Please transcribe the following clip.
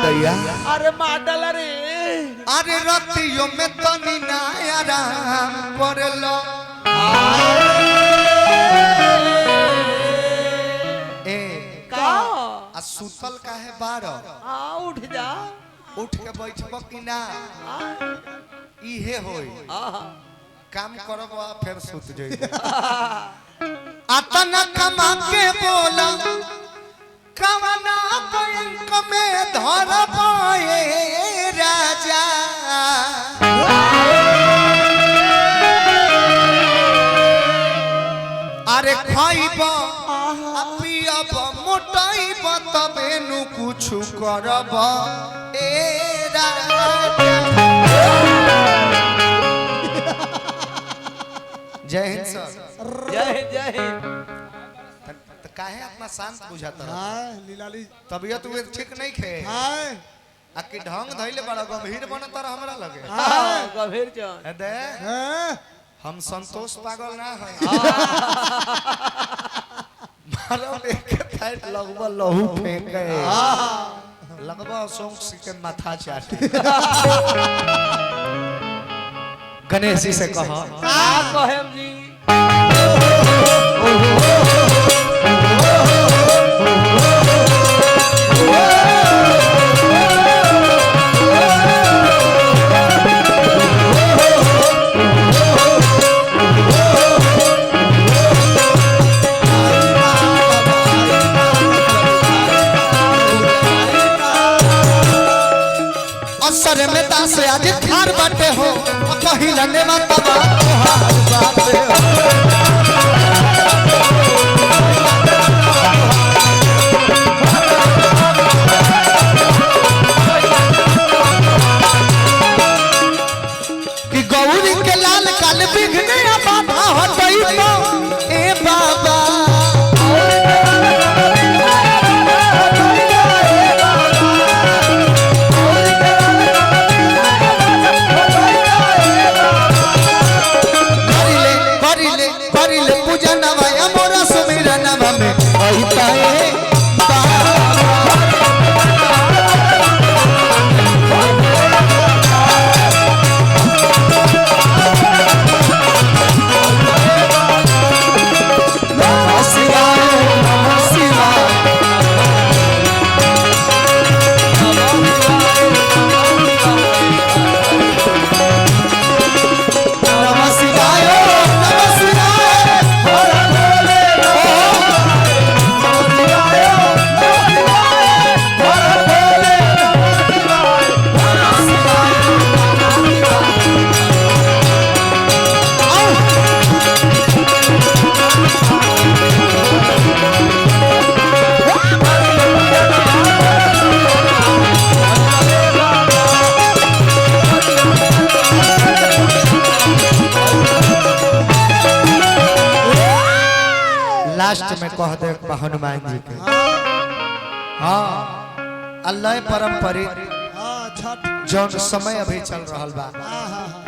दैया अरे माडल रे अरे रतियों में तनी ना आराम कर लो ए का आ सुतल काहे बारो उठ जा उठ के बैठब कि ना इहे होई काम करब फिर सुत जइबो अतना कमा के बोला कवना बैंक में धरब ए राजा अरे खाइब पियब मोटाइब तबे नु कुछ करब ए राजा जय हिंद सर जय तो काहे अपना शांत बुझाता हां लीलाली तबियत वे ठीक नहीं खे हां आकि ढंग धइले बड़ा गंभीर बनत रह हमरा लगे हां गंभीर चल दे हां हम संतोष पागल ना है मारो एक फाइट लगवा लहू फेंक गए लगवा सोंग सी के माथा चाटे गणेश जी से कहा का कहेम जी असर में दास आज खार बाटे हो पहिला ने मतबा तोहार बाटे हो कि गौरी के लाल काल बिघने बाबा हटई तो ए बाबा करिले पूजा नवाया मोरा सुमिरा नवा में अहिता है लास्ट में कह दे हनुमान जी के हाँ अल्लाह परम्परिक हां छठ जौन समय अभी चल रहा बा हां हां